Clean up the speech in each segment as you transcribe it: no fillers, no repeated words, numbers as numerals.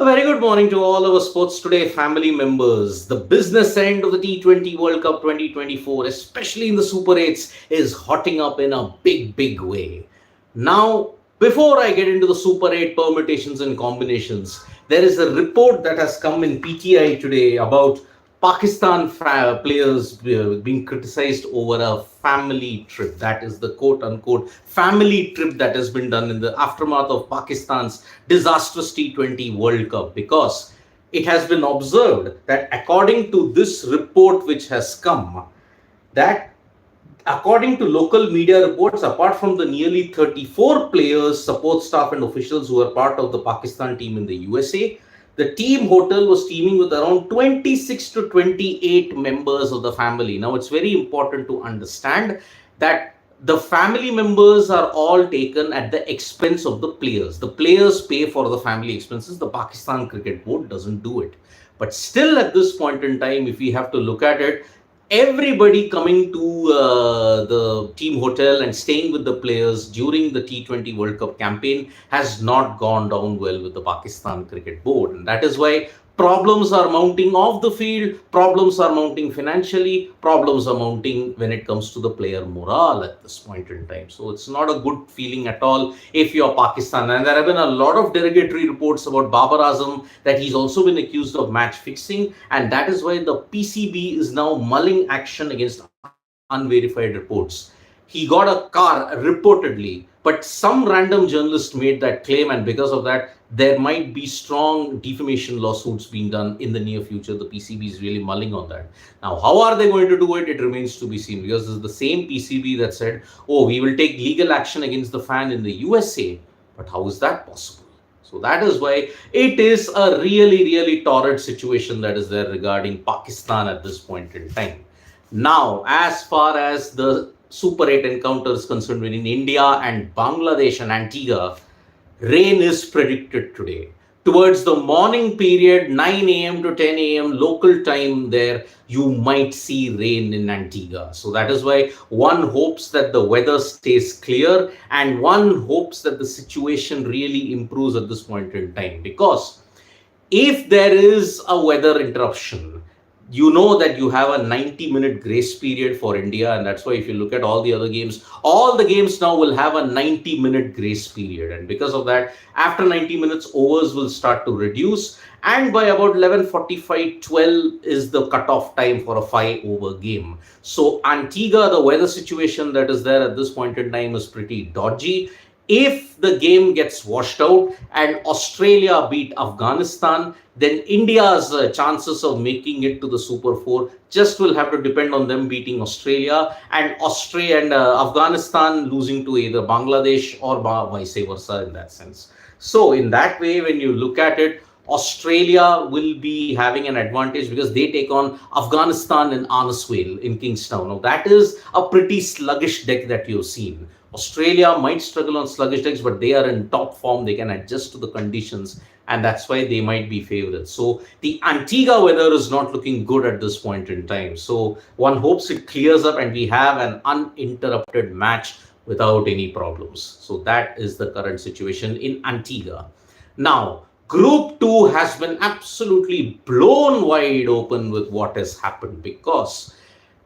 A very good morning to all our Sports Today family members. The business end of the T20 World Cup 2024, especially in the Super 8s, is hotting up in a big way. Now, before I get into the Super 8 permutations and combinations, there is a report that has come in PTI today about Pakistan players being criticized over a family trip. That is the quote unquote family trip that has been done in the aftermath of Pakistan's disastrous T20 World Cup, because it has been observed that according to this report which has come, that according to local media reports, apart from the nearly 34 players, support staff and officials who are part of the Pakistan team in the USA, the team hotel was teeming with around 26 to 28 members of the family. Now, it's very important to understand that the family members are all taken at the expense of the players. The players pay for the family expenses. The Pakistan Cricket Board doesn't do it. But still, at this point in time, if we have to look at it, everybody coming to the team hotel and staying with the players during the T20 World Cup campaign has not gone down well with the Pakistan Cricket Board. And that is why problems are mounting off the field, problems are mounting financially, problems are mounting when it comes to the player morale at this point in time. So it's not a good feeling at all if you're Pakistan. And there have been a lot of derogatory reports about Babar Azam, that he's also been accused of match fixing, and that is why the PCB is now mulling action against unverified reports. He got a car reportedly, but some random journalist made that claim, and because of that, there might be strong defamation lawsuits being done in the near future. The PCB is really mulling on that. Now, how are they going to do it? It remains to be seen, because this is the same PCB that said, oh, we will take legal action against the fan in the USA. But how is that possible? So that is why it is a really torrid situation that is there regarding Pakistan at this point in time. Now, as far as the Super 8 encounter is concerned between India and Bangladesh and Antigua, rain is predicted today. Towards the morning period, 9 a.m. to 10 a.m. local time there, you might see rain in Antigua. So that is why one hopes that the weather stays clear, and one hopes that the situation really improves at this point in time. Because if there is a weather interruption, you know that you have a 90-minute grace period for India, and that's why if you look at all the games now will have a 90-minute grace period. And because of that, after 90 minutes, overs will start to reduce, and by about 11:45, 12 is the cutoff time for a 5-over game. So Antigua, the weather situation that is there at this point in time is pretty dodgy. If the game gets washed out and Australia beat Afghanistan, then India's chances of making it to the Super 4 just will have to depend on them beating Australia, and Afghanistan losing to either Bangladesh or vice versa in that sense. So in that way, when you look at it, Australia will be having an advantage because they take on Afghanistan in Arnesvale in Kingstown. Now, that is a pretty sluggish deck that you've seen. Australia might struggle on sluggish decks, but they are in top form. They can adjust to the conditions, and that's why they might be favorites. So the Antigua weather is not looking good at this point in time. So one hopes it clears up and we have an uninterrupted match without any problems. So that is the current situation in Antigua. Now, Group 2 has been absolutely blown wide open with what has happened, because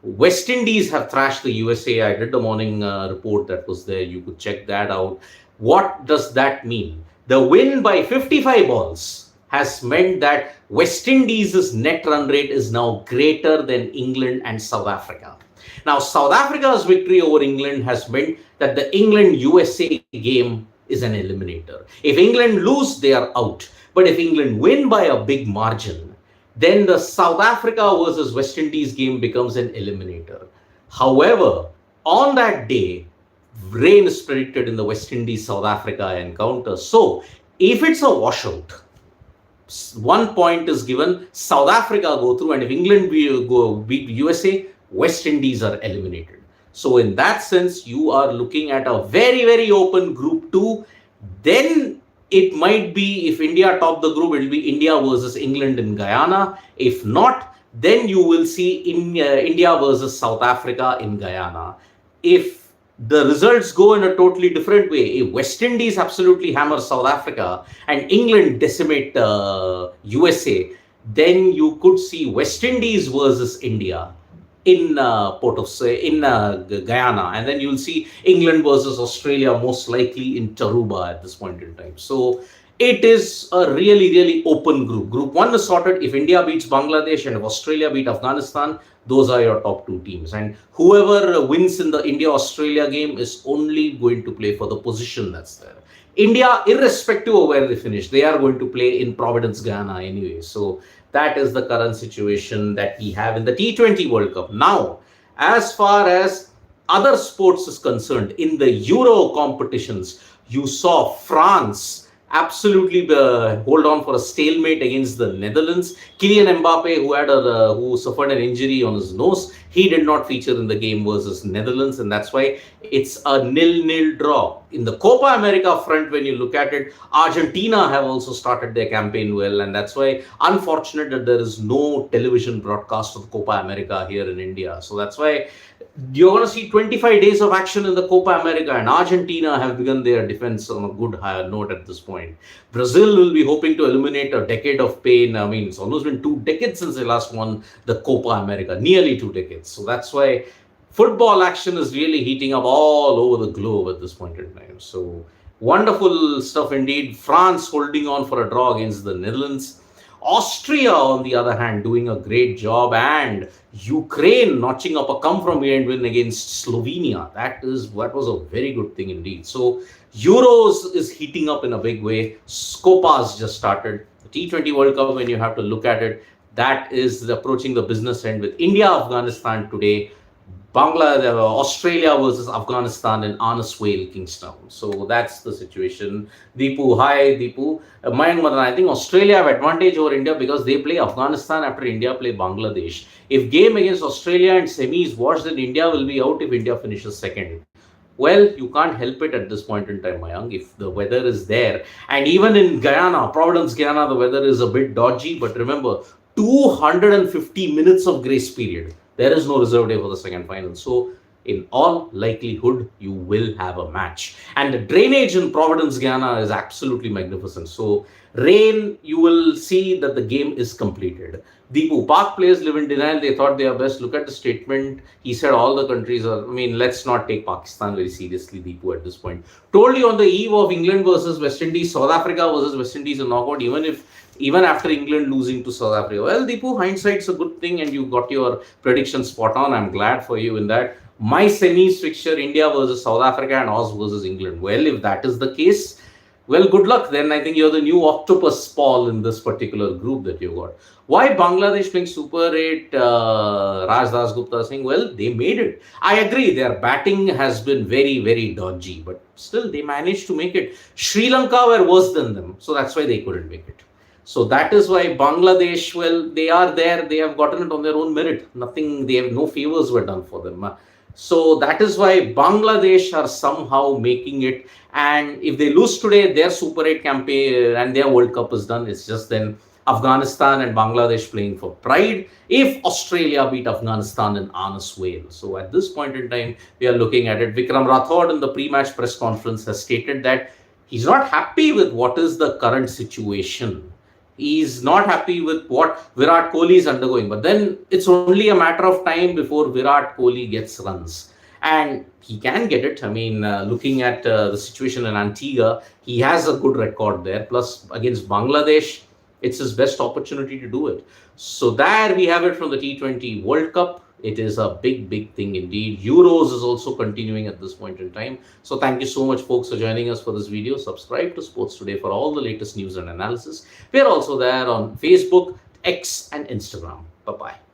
West Indies have thrashed the USA. I did the morning report that was there. You could check that out. What does that mean? The win by 55 balls has meant that West Indies' net run rate is now greater than England and South Africa. Now, South Africa's victory over England has meant that the England-USA game is an eliminator. If England lose, they are out. But if England win by a big margin, then the South Africa versus West Indies game becomes an eliminator. However, on that day, rain is predicted in the West Indies-South Africa encounter. So, if it's a washout, 1 point is given, South Africa go through, and if England beat USA, West Indies are eliminated. So, in that sense, you are looking at a very open Group 2. Then it might be, if India top the group, it will be India versus England in Guyana. If not, then you will see India versus South Africa in Guyana. If the results go in a totally different way. If West Indies absolutely hammer South Africa and England decimate USA, then you could see West Indies versus India in Guyana, and then you'll see England versus Australia most likely in Taruba at this point in time. So it is a really, really open group. Group 1 is sorted. If India beats Bangladesh and if Australia beat Afghanistan, those are your top 2 teams. And whoever wins in the India-Australia game is only going to play for the position that's there. India, irrespective of where they finish, they are going to play in Providence, Guyana anyway. So that is the current situation that we have in the T20 World Cup. Now, as far as other sports is concerned, in the Euro competitions, you saw France absolutely hold on for a stalemate against the Netherlands. Kylian Mbappe, who suffered an injury on his nose, he did not feature in the game versus Netherlands, and that's why it's a 0-0 draw. In the Copa America front, when you look at it, Argentina have also started their campaign well, and that's why unfortunate that there is no television broadcast of the Copa America here in India. So that's why you're going to see 25 days of action in the Copa America, and Argentina have begun their defense on a good higher note at this point. Brazil will be hoping to eliminate a decade of pain. I mean, it's almost been 2 decades since they last won the Copa America, nearly 2 decades. So that's why football action is really heating up all over the globe at this point in time. So wonderful stuff indeed. France holding on for a draw against the Netherlands. Austria, on the other hand, doing a great job, and Ukraine notching up a come-from-behind win against Slovenia. That was a very good thing indeed. So Euros is heating up in a big way. Copa's just started. The T20 World Cup, when you have to look at it, that is approaching the business end with India, Afghanistan today. Australia versus Afghanistan in Antigua, Kingstown. So that's the situation. Deepu, hi Deepu. Mayank Madan, I think Australia have advantage over India because they play Afghanistan after India play Bangladesh. If game against Australia and semis watch, then India will be out if India finishes second. Well, you can't help it at this point in time, Mayank, if the weather is there. And even in Guyana, Providence, Guyana, the weather is a bit dodgy. But remember, 250 minutes of grace period. There is no reserve day for the second final. So in all likelihood, you will have a match. And the drainage in Providence, Guyana is absolutely magnificent. So rain, you will see that the game is completed. Deepu, Pak players live in denial. They thought they are best. Look at the statement. He said all the countries are, let's not take Pakistan very seriously, Deepu, at this point. Told you on the eve of England versus West Indies, South Africa versus West Indies in knockout, even after England losing to South Africa. Well, Deepu, hindsight's a good thing, and you got your prediction spot on. I'm glad for you in that. My semis fixture, India versus South Africa and Oz versus England. Well, if that is the case, well, good luck. Then I think you're the new octopus Paul in this particular group that you got. Why Bangladesh playing Super 8? Raj Das Gupta saying, well, they made it. I agree, their batting has been very, very dodgy, but still they managed to make it. Sri Lanka were worse than them, so that's why they couldn't make it. So that is why Bangladesh, well, they are there. They have gotten it on their own merit. No favors were done for them. So that is why Bangladesh are somehow making it. And if they lose today, their Super 8 campaign and their World Cup is done. It's just then Afghanistan and Bangladesh playing for pride if Australia beat Afghanistan in Antigua, Wales. So at this point in time, we are looking at it. Vikram Rathod in the pre-match press conference has stated that he's not happy with what is the current situation. He's not happy with what Virat Kohli is undergoing. But then it's only a matter of time before Virat Kohli gets runs. And he can get it. Looking at the situation in Antigua, he has a good record there. Plus, against Bangladesh, it's his best opportunity to do it. So there we have it from the T20 World Cup. It is a big, big thing indeed. Euros is also continuing at this point in time. So thank you so much, folks, for joining us for this video. Subscribe to Sports Today for all the latest news and analysis. We are also there on Facebook, X, and Instagram. Bye-bye.